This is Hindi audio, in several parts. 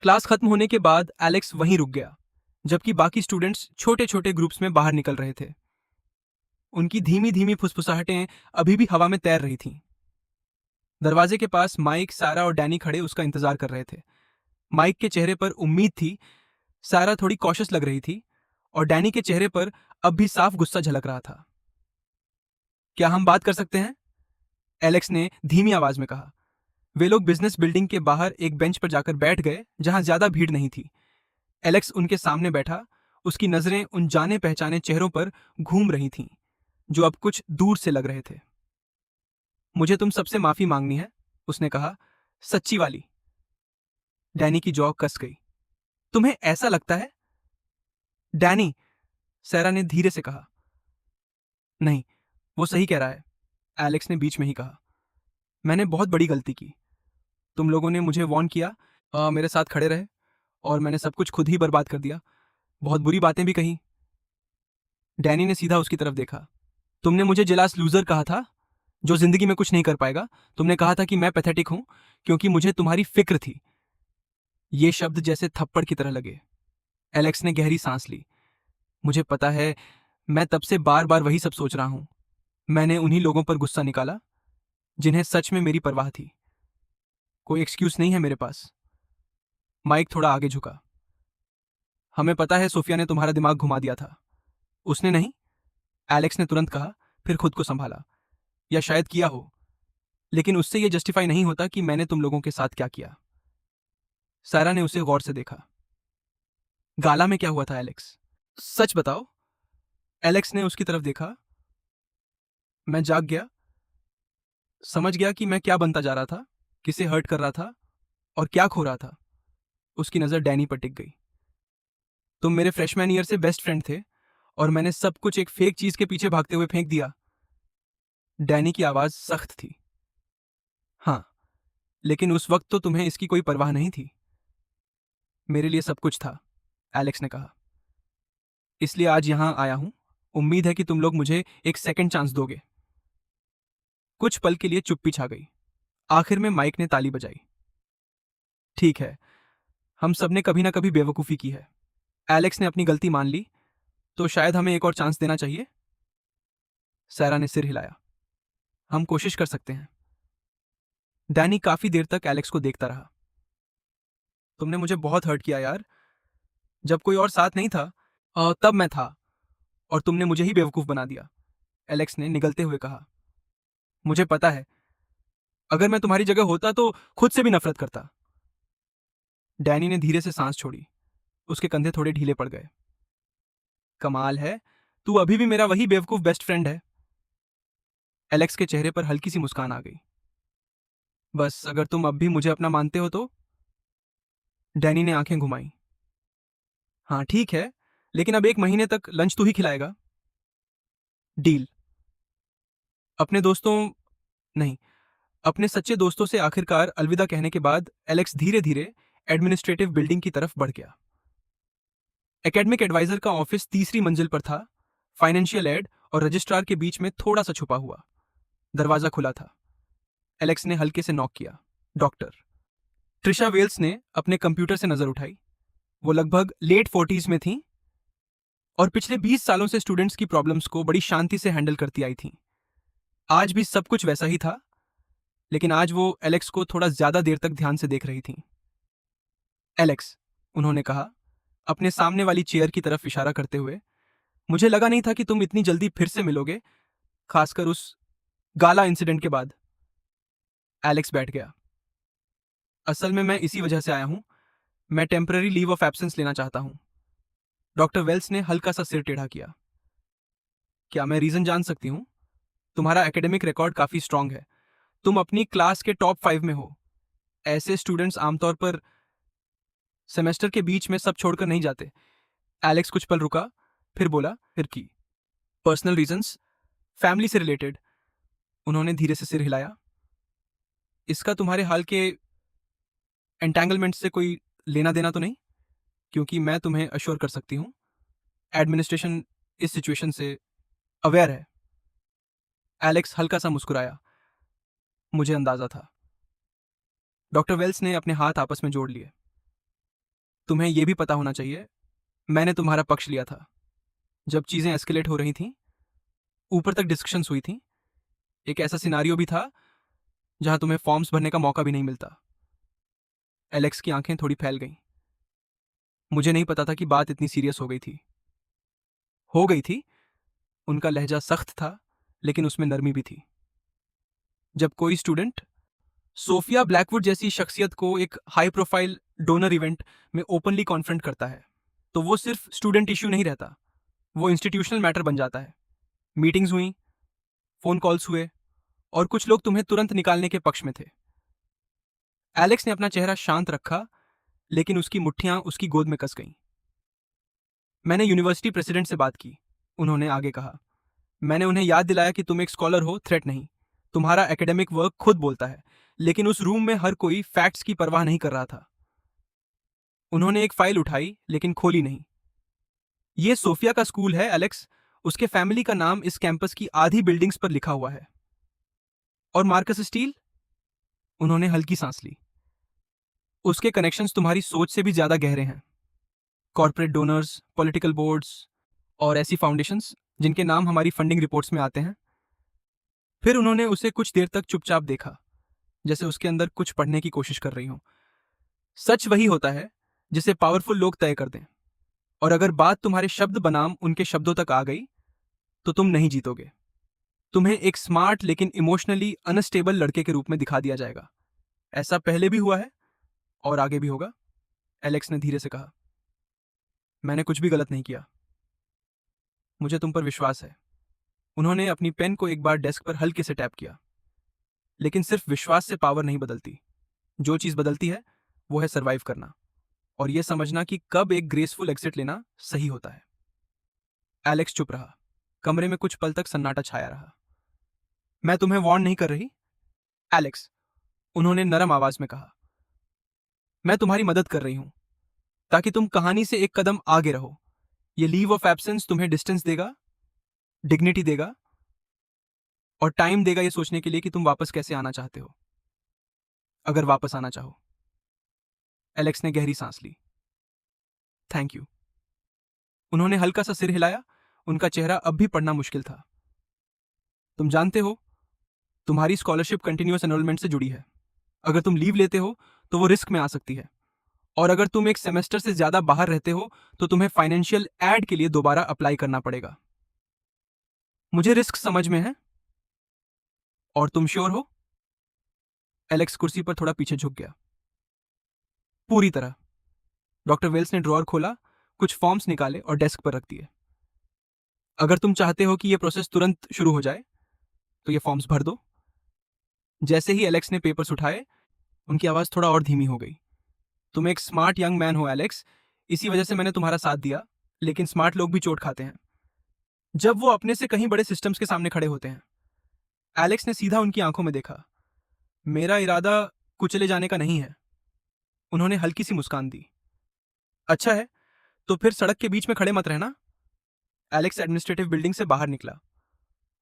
क्लास खत्म होने के बाद एलेक्स वहीं रुक गया, जबकि बाकी स्टूडेंट्स छोटे छोटे ग्रुप्स में बाहर निकल रहे थे। उनकी धीमी धीमी फुसफुसाहटें अभी भी हवा में तैर रही थीं। दरवाजे के पास माइक, सारा और डैनी खड़े उसका इंतजार कर रहे थे। माइक के चेहरे पर उम्मीद थी, सारा थोड़ी कॉशियस लग रही थी, और डैनी के चेहरे पर अब भी साफ गुस्सा झलक रहा था। क्या हम बात कर सकते हैं? एलेक्स ने धीमी आवाज में कहा। वे लोग बिजनेस बिल्डिंग के बाहर एक बेंच पर जाकर बैठ गए जहां ज्यादा भीड़ नहीं थी। एलेक्स उनके सामने बैठा, उसकी नजरें उन जाने पहचाने चेहरों पर घूम रही थीं, जो अब कुछ दूर से लग रहे थे। मुझे तुम सबसे माफी मांगनी है, उसने कहा, सच्ची वाली। डैनी की जॉ कस गई। तुम्हें ऐसा लगता है? डैनी, सैरा ने धीरे से कहा। नहीं, वो सही कह रहा है, एलेक्स ने बीच में ही कहा। मैंने बहुत बड़ी गलती की। तुम लोगों ने मुझे वार्न किया, मेरे साथ खड़े रहे, और मैंने सब कुछ खुद ही बर्बाद कर दिया। बहुत बुरी बातें भी कही। डैनी ने सीधा उसकी तरफ देखा। तुमने मुझे जिलास लूजर कहा था, जो जिंदगी में कुछ नहीं कर पाएगा। तुमने कहा था कि मैं पैथेटिक हूं, क्योंकि मुझे तुम्हारी फिक्र थी। ये शब्द जैसे थप्पड़ की तरह लगे। एलेक्स ने गहरी सांस ली। मुझे पता है, मैं तब से बार बार वही सब सोच रहा हूं। मैंने उन्हीं लोगों पर गुस्सा निकाला जिन्हें सच में मेरी परवाह थी। कोई एक्सक्यूज नहीं है मेरे पास। माइक थोड़ा आगे झुका। हमें पता है सोफिया ने तुम्हारा दिमाग घुमा दिया था। उसने नहीं, एलेक्स ने तुरंत कहा, फिर खुद को संभाला। या शायद किया हो, लेकिन उससे यह जस्टिफाई नहीं होता कि मैंने तुम लोगों के साथ क्या किया। सारा ने उसे गौर से देखा। गाला में क्या हुआ था एलेक्स? सच बताओ। एलेक्स ने उसकी तरफ देखा। मैं जाग गया, समझ गया कि मैं क्या बनता जा रहा था, किसे हर्ट कर रहा था, और क्या खो रहा था। उसकी नजर डैनी पर टिक गई। तुम मेरे फ्रेशमैन ईयर से बेस्ट फ्रेंड थे, और मैंने सब कुछ एक फेक चीज के पीछे भागते हुए फेंक दिया। डैनी की आवाज सख्त थी। हाँ, लेकिन उस वक्त तो तुम्हें इसकी कोई परवाह नहीं थी। मेरे लिए सब कुछ था, एलेक्स ने कहा। इसलिए आज यहां आया हूं। उम्मीद है कि तुम लोग मुझे एक सेकंड चांस दोगे। कुछ पल के लिए चुप्पी छा गई। आखिर में माइक ने ताली बजाई। ठीक है, हम सब ने कभी ना कभी बेवकूफी की है। एलेक्स ने अपनी गलती मान ली, तो शायद हमें एक और चांस देना चाहिए। सैरा ने सिर हिलाया। हम कोशिश कर सकते हैं। डैनी काफी देर तक एलेक्स को देखता रहा। तुमने मुझे बहुत हर्ट किया यार। जब कोई और साथ नहीं था, तब मैं था, और तुमने मुझे ही बेवकूफ बना दिया, एलेक्स ने निगलते हुए कहा। मुझे पता है, अगर मैं तुम्हारी जगह होता तो खुद से भी नफरत करता। डैनी ने धीरे से सांस छोड़ी। उसके कंधे थोड़े ढीले पड़ गए। कमाल है, तू अभी भी मेरा वही बेवकूफ बेस्ट फ्रेंड है। एलेक्स के चेहरे पर हल्की सी मुस्कान आ गई। बस अगर तुम अब भी मुझे अपना मानते हो तो। डैनी ने आंखें घुमाई। हाँ ठीक है, लेकिन अब एक महीने तक लंच तू ही खिलाएगा। डील। अपने दोस्तों, नहीं, अपने सच्चे दोस्तों से आखिरकार अलविदा कहने के बाद एलेक्स धीरे धीरे एडमिनिस्ट्रेटिव बिल्डिंग की तरफ बढ़ गया। एकेडमिक एडवाइजर का ऑफिस तीसरी मंजिल पर था, फाइनेंशियल एड और रजिस्ट्रार के बीच में थोड़ा सा छुपा हुआ। दरवाजा खुला था। एलेक्स ने हल्के से नॉक किया। डॉक्टर ट्रिशा वेल्स ने अपने कंप्यूटर से नजर उठाई। वो लगभग लेट 40s में थी, और पिछले 20 सालों से स्टूडेंट्स की प्रॉब्लम्स को बड़ी शांति से हैंडल करती आई थी। आज भी सब कुछ वैसा ही था, लेकिन आज वो एलेक्स को थोड़ा ज्यादा देर तक ध्यान से देख रही थी। एलेक्स, उन्होंने कहा, अपने सामने वाली चेयर की तरफ इशारा करते हुए, मुझे लगा नहीं था कि तुम इतनी जल्दी फिर से मिलोगे, खासकर उस गाला इंसिडेंट के बाद। एलेक्स बैठ गया। असल में मैं इसी वजह से आया हूं। मैं टेम्पररी लीव ऑफ एब्सेंस लेना चाहता हूं। डॉक्टर वेल्स ने हल्का सा सिर टेढ़ा किया। क्या मैं रीजन जान सकती हूं? तुम्हारा एकेडमिक रिकॉर्ड काफी स्ट्रांग है। तुम अपनी क्लास के टॉप 5 में हो। ऐसे स्टूडेंट्स आमतौर पर सेमेस्टर के बीच में सब छोड़कर नहीं जाते। एलेक्स कुछ पल रुका, फिर बोला, फिर की पर्सनल रीजंस, फैमिली से रिलेटेड। उन्होंने धीरे से सिर हिलाया। इसका तुम्हारे हाल के एंटेंगलमेंट से कोई लेना देना तो नहीं? क्योंकि मैं तुम्हें अश्योर कर सकती हूं, एडमिनिस्ट्रेशन इस सिचुएशन से अवेयर है। एलेक्स हल्का सा मुस्कुराया। मुझे अंदाजा था। डॉक्टर वेल्स ने अपने हाथ आपस में जोड़ लिए। तुम्हें यह भी पता होना चाहिए, मैंने तुम्हारा पक्ष लिया था जब चीजें एस्केलेट हो रही थीं, ऊपर तक डिस्कशंस हुई थीं। एक ऐसा सिनारियो भी था जहां तुम्हें फॉर्म्स भरने का मौका भी नहीं मिलता। एलेक्स की आंखें थोड़ी फैल गईं। मुझे नहीं पता था कि बात इतनी सीरियस हो गई थी। उनका लहजा सख्त था, लेकिन उसमें नरमी भी थी। जब कोई स्टूडेंट सोफिया ब्लैकवुड जैसी शख्सियत को एक हाई प्रोफाइल डोनर इवेंट में ओपनली कॉन्फ्रंट करता है, तो वो सिर्फ स्टूडेंट इश्यू नहीं रहता, वो इंस्टीट्यूशनल मैटर बन जाता है। मीटिंग्स हुई, फोन कॉल्स हुए, और कुछ लोग तुम्हें तुरंत निकालने के पक्ष में थे। एलेक्स ने अपना चेहरा शांत रखा, लेकिन उसकी मुट्ठियां उसकी गोद में कस गईं। मैंने यूनिवर्सिटी प्रेसिडेंट से बात की, उन्होंने आगे कहा। मैंने उन्हें याद दिलाया कि तुम एक स्कॉलर हो, थ्रेट नहीं। तुम्हारा एकेडमिक वर्क खुद बोलता है, लेकिन उस रूम में हर कोई फैक्ट्स की परवाह नहीं कर रहा था। उन्होंने एक फाइल उठाई, लेकिन खोली नहीं। ये सोफिया का स्कूल है, एलेक्स। उसके फैमिली का नाम इस कैंपस की आधी बिल्डिंग्स पर लिखा हुआ है। और मार्कस स्टील? उन्होंने हल्की सांस ली। उसके कनेक्शंस तुम्हारी सोच से भी ज्यादा गहरे हैं। कॉर्पोरेट डोनर्स, पॉलिटिकल बोर्ड्स और ऐसी फाउंडेशंस जिनके नाम हमारी फंडिंग रिपोर्ट्स में आते हैं। फिर उन्होंने उसे कुछ देर तक चुपचाप देखा, जैसे उसके अंदर कुछ पढ़ने की कोशिश कर रही हो। सच वही होता है जिसे पावरफुल लोग तय कर दें, और अगर बात तुम्हारे शब्द बनाम उनके शब्दों तक आ गई तो तुम नहीं जीतोगे। तुम्हें एक स्मार्ट लेकिन इमोशनली अनस्टेबल लड़के के रूप में दिखा दिया जाएगा। ऐसा पहले भी हुआ है और आगे भी होगा, एलेक्स ने धीरे से कहा। मैंने कुछ भी गलत नहीं किया। मुझे तुम पर विश्वास है। उन्होंने अपनी पेन को एक बार डेस्क पर हल्के से टैप किया। लेकिन सिर्फ विश्वास से पावर नहीं बदलती। जो चीज बदलती है वो है सरवाइव करना, और यह समझना कि कब एक ग्रेसफुल एग्जिट लेना सही होता है। एलेक्स चुप रहा। कमरे में कुछ पल तक सन्नाटा छाया रहा। मैं तुम्हें वार्न नहीं कर रही, एलेक्स, उन्होंने नरम आवाज में कहा। मैं तुम्हारी मदद कर रही हूं, ताकि तुम कहानी से एक कदम आगे रहो। ये लीव ऑफ एब्सेंस तुम्हें डिस्टेंस देगा, डिग्निटी देगा, और टाइम देगा ये सोचने के लिए कि तुम वापस कैसे आना चाहते हो, अगर वापस आना चाहो। एलेक्स ने गहरी सांस ली। Thank you. उन्होंने हल्का सा सिर हिलाया। उनका चेहरा अब भी पढ़ना मुश्किल था। तुम जानते हो, तुम्हारी स्कॉलरशिप कंटिन्यूअस एनरोलमेंट से जुड़ी है। अगर तुम लीव लेते हो तो वो रिस्क में आ सकती है, और अगर तुम एक सेमेस्टर से ज्यादा बाहर रहते हो तो तुम्हें फाइनेंशियल एड के लिए दोबारा अप्लाई करना पड़ेगा। मुझे रिस्क समझ में है। और तुम श्योर हो? एलेक्स कुर्सी पर थोड़ा पीछे झुक गया। पूरी तरह। डॉक्टर वेल्स ने ड्रॉअर खोला, कुछ फॉर्म्स निकाले और डेस्क पर रख दिए। अगर तुम चाहते हो कि यह प्रोसेस तुरंत शुरू हो जाए तो ये फॉर्म्स भर दो। जैसे ही एलेक्स ने पेपर्स उठाए, उनकी आवाज थोड़ा और धीमी हो गई। तुम एक स्मार्ट यंग मैन हो, एलेक्स। इसी वजह से मैंने तुम्हारा साथ दिया, लेकिन स्मार्ट लोग भी चोट खाते हैं जब वो अपने से कहीं बड़े सिस्टम्स के सामने खड़े होते हैं। एलेक्स ने सीधा उनकी आंखों में देखा। मेरा इरादा कुचले जाने का नहीं है। उन्होंने हल्की सी मुस्कान दी। अच्छा है, तो फिर सड़क के बीच में खड़े मत रहना। एलेक्स एडमिनिस्ट्रेटिव बिल्डिंग से बाहर निकला,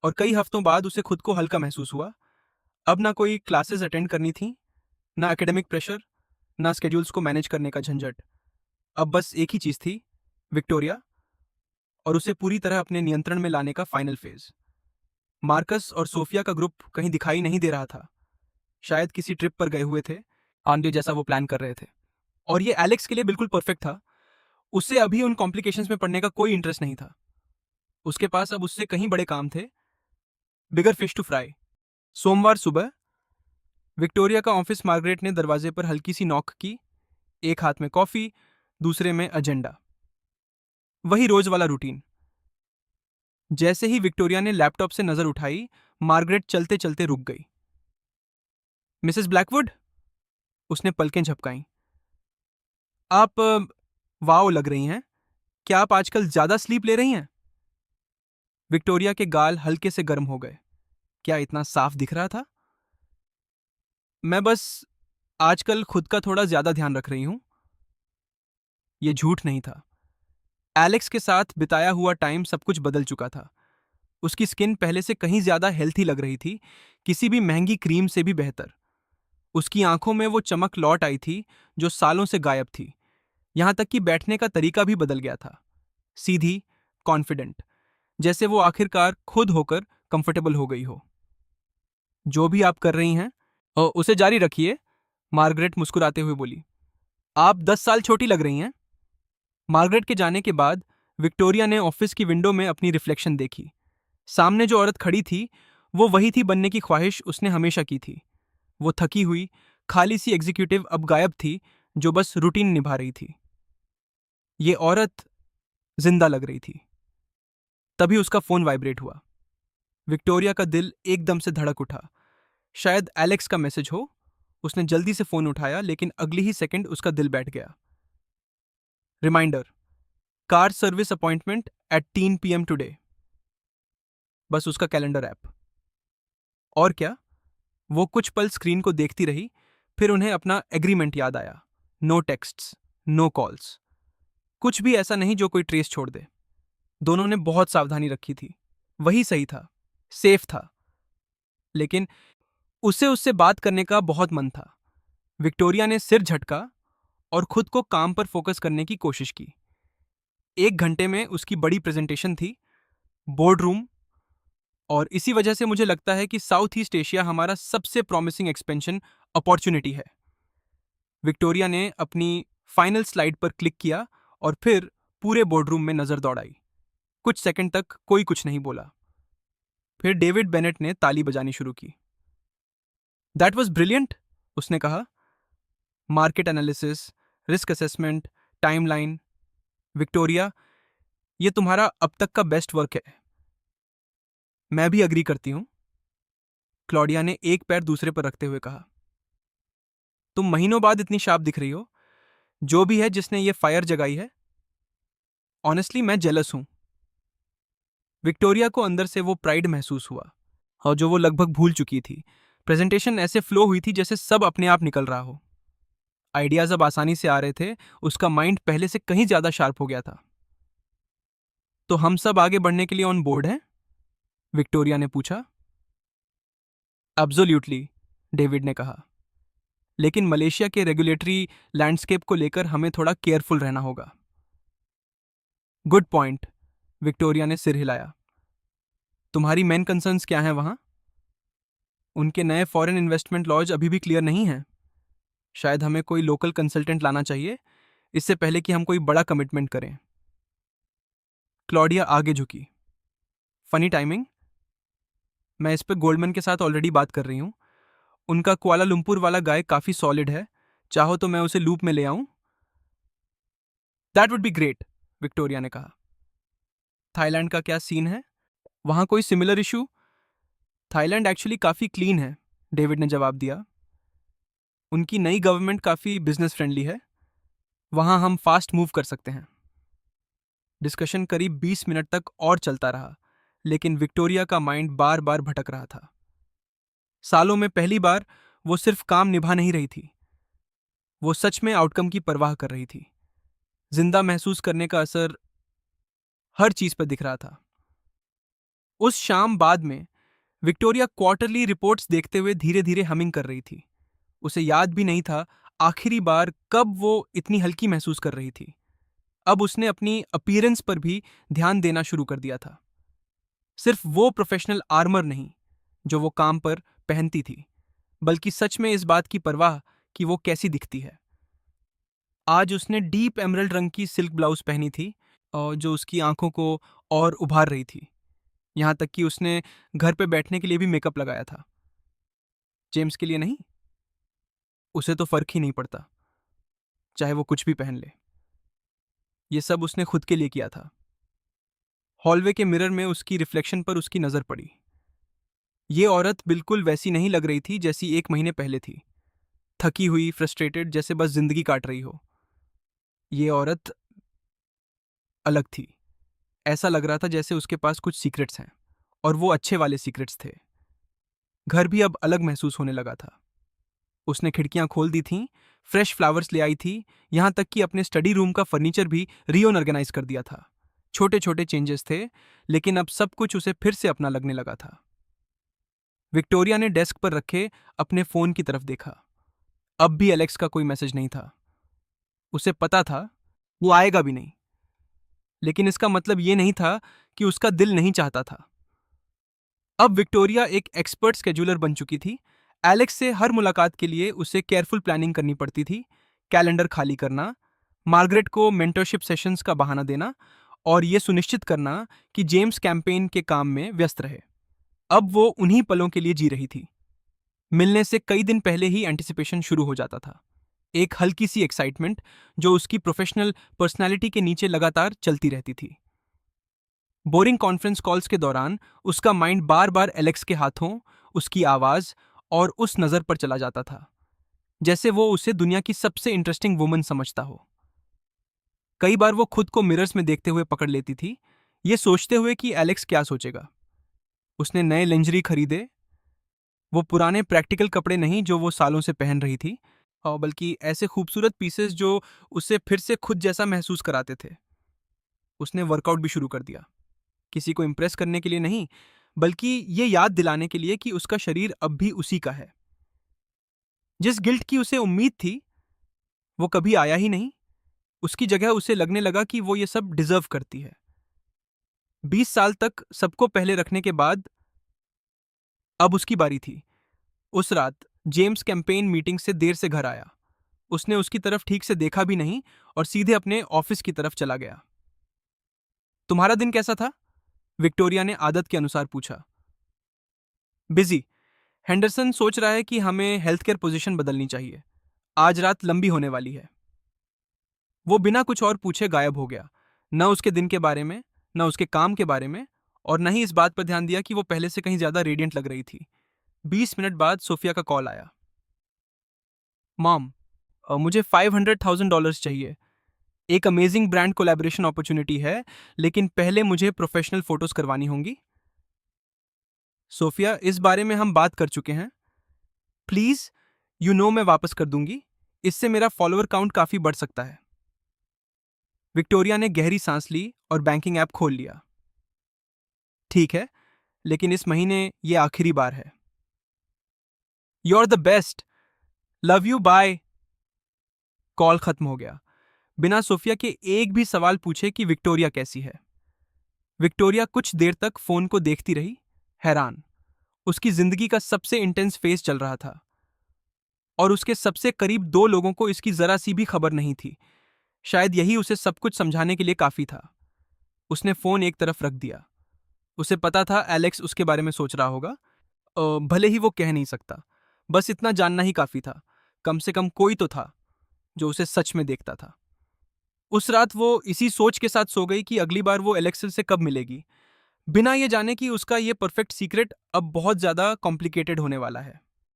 और कई हफ्तों बाद उसे खुद को हल्का महसूस हुआ। अब ना कोई क्लासेस अटेंड करनी थी, ना एकेडमिक प्रेशर, ना स्केड्यूल्स को मैनेज करने का झंझट। अब बस एक ही चीज थी, विक्टोरिया, और उसे पूरी तरह अपने नियंत्रण में लाने का फाइनल फेज। मार्कस और सोफिया का ग्रुप कहीं दिखाई नहीं दे रहा था। शायद किसी ट्रिप पर गए हुए थे, आंधे जैसा वो प्लान कर रहे थे। और ये एलेक्स के लिए बिल्कुल परफेक्ट था। उसे अभी उन कॉम्प्लिकेशंस में पड़ने का कोई इंटरेस्ट नहीं था। उसके पास अब उससे कहीं बड़े काम थे, बिगर फिश टू फ्राई। सोमवार सुबह विक्टोरिया का ऑफिस। मार्गरेट ने दरवाजे पर हल्की सी नॉक की, एक हाथ में कॉफी, दूसरे में एजेंडा। वही रोज वाला रूटीन। जैसे ही विक्टोरिया ने लैपटॉप से नजर उठाई, मार्गरेट चलते चलते रुक गई। मिसेस ब्लैकवुड, उसने पलकें झपकाईं। आप वाओ लग रही हैं। क्या आप आजकल ज्यादा स्लीप ले रही हैं? विक्टोरिया के गाल हल्के से गर्म हो गए। क्या इतना साफ दिख रहा था? मैं बस आजकल खुद का थोड़ा ज्यादा ध्यान रख रही हूं। यह झूठ नहीं था। एलेक्स के साथ बिताया हुआ टाइम सब कुछ बदल चुका था। उसकी स्किन पहले से कहीं ज्यादा हेल्थी लग रही थी, किसी भी महंगी क्रीम से भी बेहतर। उसकी आंखों में वो चमक लौट आई थी जो सालों से गायब थी। यहां तक कि बैठने का तरीका भी बदल गया था। सीधी, कॉन्फिडेंट, जैसे वो आखिरकार खुद होकर कंफर्टेबल हो गई हो। जो भी आप कर रही हैं उसे जारी रखिए, मार्गरेट मुस्कुराते हुए बोली। आप 10 साल छोटी लग रही हैं। मार्गरेट के जाने के बाद विक्टोरिया ने ऑफिस की विंडो में अपनी रिफ्लेक्शन देखी। सामने जो औरत खड़ी थी वो वही थी बनने की ख्वाहिश उसने हमेशा की थी। वो थकी हुई, खाली सी एग्जीक्यूटिव अब गायब थी, जो बस रूटीन निभा रही थी। ये औरत जिंदा लग रही थी। तभी उसका फोन वाइब्रेट हुआ। विक्टोरिया का दिल एकदम से धड़क उठा। शायद एलेक्स का मैसेज हो। उसने जल्दी से फोन उठाया, लेकिन अगली ही सेकंड उसका दिल बैठ गया। Reminder, car service appointment at 3 PM today. बस उसका कैलेंडर ऐप। और क्या, वो कुछ पल स्क्रीन को देखती रही, फिर उन्हें अपना एग्रीमेंट याद आया। नो टेक्स्ट्स, नो कॉल्स, कुछ भी ऐसा नहीं जो कोई ट्रेस छोड़ दे। दोनों ने बहुत सावधानी रखी थी। वही सही था, सेफ था। लेकिन उसे उससे बात करने का बहुत मन था। विक्टोरिया ने सिर झटका और खुद को काम पर फोकस करने की कोशिश की। 1 घंटे में उसकी बड़ी प्रेजेंटेशन थी, बोर्ड रूम, और इसी वजह से मुझे लगता है कि साउथ ईस्ट एशिया हमारा सबसे प्रॉमिसिंग एक्सपेंशन अपॉर्चुनिटी है। विक्टोरिया ने अपनी फाइनल स्लाइड पर क्लिक किया और फिर पूरे बोर्ड रूम में नजर दौड़ाई। कुछ सेकंड तक कोई कुछ नहीं बोला। फिर डेविड बेनेट ने ताली बजानी शुरू की। दैट वॉज ब्रिलियंट, उसने कहा। Market analysis, risk assessment, timeline. Victoria, ये तुम्हारा अब तक का बेस्ट वर्क है। मैं भी अग्री करती हूं, क्लॉडिया ने एक पैर दूसरे पर रखते हुए कहा। तुम महीनों बाद इतनी शार्प दिख रही हो। जो भी है जिसने ये फायर जगाई है, ऑनेस्टली मैं जेलस हूं। विक्टोरिया को अंदर से वो प्राइड महसूस हुआ, और जो वो लगभग भूल चुकी थी। प्रेजेंटेशन ऐसे फ्लो हुई थी जैसे सब अपने आप निकल रहा हो। आइडियाज अब आसानी से आ रहे थे। उसका माइंड पहले से कहीं ज्यादा शार्प हो गया था। तो हम सब आगे बढ़ने के लिए ऑन बोर्ड हैं? विक्टोरिया ने पूछा। एब्सोल्युटली, डेविड ने कहा। लेकिन मलेशिया के रेगुलेटरी लैंडस्केप को लेकर हमें थोड़ा केयरफुल रहना होगा। गुड पॉइंट, विक्टोरिया ने सिर हिलाया। तुम्हारी मेन कंसर्न्स क्या हैं वहां? उनके नए फॉरेन इन्वेस्टमेंट लॉज अभी भी क्लियर नहीं है। शायद हमें कोई लोकल कंसल्टेंट लाना चाहिए, इससे पहले कि हम कोई बड़ा कमिटमेंट करें। क्लॉडिया आगे झुकी। Funny timing. मैं इस पे गोल्डमैन के साथ ऑलरेडी बात कर रही हूँ। उनका कुआलालंपुर वाला गाय काफी सॉलिड है। चाहो तो मैं उसे लूप में ले आऊं? That would be great, Victoria ने कहा। थाईलैंड का क्या सीन है? वहां कोई सिमिलर इशू? थाईलैंड एक्चुअली काफी क्लीन है, डेविड ने जवाब दिया। उनकी नई गवर्नमेंट काफी बिजनेस फ्रेंडली है। वहां हम फास्ट मूव कर सकते हैं। डिस्कशन करीब 20 मिनट तक और चलता रहा, लेकिन विक्टोरिया का माइंड बार बार भटक रहा था। सालों में पहली बार वो सिर्फ काम निभा नहीं रही थी, वो सच में आउटकम की परवाह कर रही थी। जिंदा महसूस करने का असर हर चीज पर दिख रहा था। उस शाम बाद में विक्टोरिया क्वार्टरली रिपोर्ट्स देखते हुए धीरे धीरे हमिंग कर रही थी। उसे याद भी नहीं था आखिरी बार कब वो इतनी हल्की महसूस कर रही थी। अब उसने अपनी अपीयरेंस पर भी ध्यान देना शुरू कर दिया था। सिर्फ वो प्रोफेशनल आर्मर नहीं जो वो काम पर पहनती थी, बल्कि सच में इस बात की परवाह कि वो कैसी दिखती है। आज उसने डीप एमरल्ड रंग की सिल्क ब्लाउज पहनी थी, और जो उसकी आंखों को और उभार रही थी। यहां तक कि उसने घर पे बैठने के लिए भी मेकअप लगाया था। जेम्स के लिए नहीं। उसे तो फर्क ही नहीं पड़ता, चाहे वो कुछ भी पहन ले। ये सब उसने खुद के लिए किया था। हॉलवे के मिरर में उसकी रिफ्लेक्शन पर उसकी नजर पड़ी। ये औरत बिल्कुल वैसी नहीं लग रही थी जैसी 1 महीने पहले थी। थकी हुई, फ्रस्ट्रेटेड, जैसे बस जिंदगी काट रही हो। ये औरत अलग थी। ऐसा लग रहा था जैसे उसके पास कुछ सीक्रेट्स हैं, और वो अच्छे वाले सीक्रेट्स थे। घर भी अब अलग महसूस होने लगा था। उसने खिड़कियां खोल दी थीं, फ्रेश फ्लावर्स ले आई थी, यहां तक कि अपने स्टडी रूम का फर्नीचर भी रीऑर्गेनाइज कर दिया था। छोटे छोटे चेंजेस थे, लेकिन अब सब कुछ उसे फिर से अपना लगने लगा था। विक्टोरिया ने डेस्क पर रखे अपने फोन की तरफ देखा। अब भी एलेक्स का कोई मैसेज नहीं था। उसे पता था वो आएगा भी नहीं। लेकिन इसका मतलब ये नहीं था कि उसका दिल नहीं चाहता था। अब विक्टोरिया एक एक्सपर्ट स्केड्यूलर बन चुकी थी। एलेक्स से हर मुलाकात के लिए उसे केयरफुल प्लानिंग करनी पड़ती थी, कैलेंडर खाली करना, मार्गरेट को मेंटरशिप सेशंस का बहाना देना और ये सुनिश्चित करना कि जेम्स कैंपेन के काम में व्यस्त रहे। अब वो उन्हीं पलों के लिए जी रही थी। मिलने से कई दिन पहले ही एंटिसिपेशन शुरू हो जाता था, एक हल्की सी एक्साइटमेंट जो उसकी प्रोफेशनल पर्सनालिटी के नीचे लगातार चलती रहती थी। बोरिंग कॉन्फ्रेंस कॉल्स के दौरान उसका माइंड बार बार एलेक्स के हाथों, उसकी आवाज और उस नज़र पर चला जाता था, जैसे वो उसे दुनिया की सबसे इंटरेस्टिंग वुमन समझता हो। कई बार वो खुद को मिरर्स में देखते हुए पकड़ लेती थी, ये सोचते हुए कि एलेक्स क्या सोचेगा। उसने नए लिंजरी खरीदे, वो पुराने प्रैक्टिकल कपड़े नहीं जो वो सालों से पहन रही थी, और बल्कि ऐसे खूबसूरत पीसेस जो उसे फिर से खुद जैसा महसूस कराते थे। उसने वर्कआउट भी शुरू कर दिया, किसी को इम्प्रेस करने के लिए नहीं, बल्कि ये याद दिलाने के लिए कि उसका शरीर अब भी उसी का है। जिस गिल्ट की उसे उम्मीद थी वो कभी आया ही नहीं। उसकी जगह उसे लगने लगा कि वो ये सब डिजर्व करती है। 20 साल तक सबको पहले रखने के बाद अब उसकी बारी थी। उस रात जेम्स कैंपेन मीटिंग से देर से घर आया। उसने उसकी तरफ ठीक से देखा भी नहीं और सीधे अपने ऑफिस की तरफ चला गया। तुम्हारा दिन कैसा था? विक्टोरिया ने आदत के अनुसार पूछा। बिजी। हेंडरसन सोच रहा है कि हमें हेल्थ केयर पोजीशन बदलनी चाहिए। आज रात लंबी होने वाली है। वो बिना कुछ और पूछे गायब हो गया। न उसके दिन के बारे में, न उसके काम के बारे में, और न ही इस बात पर ध्यान दिया कि वो पहले से कहीं ज्यादा रेडियंट लग रही थी। 20 मिनट बाद सोफिया का कॉल आया। मॉम, मुझे $500,000 चाहिए। एक अमेजिंग ब्रांड कोलैबोरेशन अपॉर्चुनिटी है, लेकिन पहले मुझे प्रोफेशनल फोटोज करवानी होंगी। सोफिया, इस बारे में हम बात कर चुके हैं। प्लीज, मैं वापस कर दूंगी। इससे मेरा फॉलोअर काउंट काफी बढ़ सकता है। विक्टोरिया ने गहरी सांस ली और बैंकिंग ऐप खोल लिया। ठीक है, लेकिन इस महीने ये आखिरी बार है। You are the best, love you, bye. Call खत्म हो गया, बिना सोफिया के एक भी सवाल पूछे कि विक्टोरिया कैसी है। विक्टोरिया कुछ देर तक फोन को देखती रही, हैरान। उसकी जिंदगी का सबसे इंटेंस फेज चल रहा था और उसके सबसे करीब दो लोगों को इसकी जरा सी भी खबर नहीं थी। शायद यही उसे सब कुछ समझाने के लिए काफी था। उसने फोन एक तरफ रख दिया। उसे पता था एलेक्स उसके बारे में सोच रहा होगा, भले ही वो कह नहीं सकता। बस इतना जानना ही काफी था, कम से कम कोई तो था जो उसे सच में देखता था। उस रात वो इसी सोच के साथ सो गई कि अगली बार वो एलेक्सिस से कब मिलेगी, बिना ये जाने कि उसका ये परफेक्ट सीक्रेट अब बहुत ज्यादा कॉम्प्लिकेटेड होने वाला है।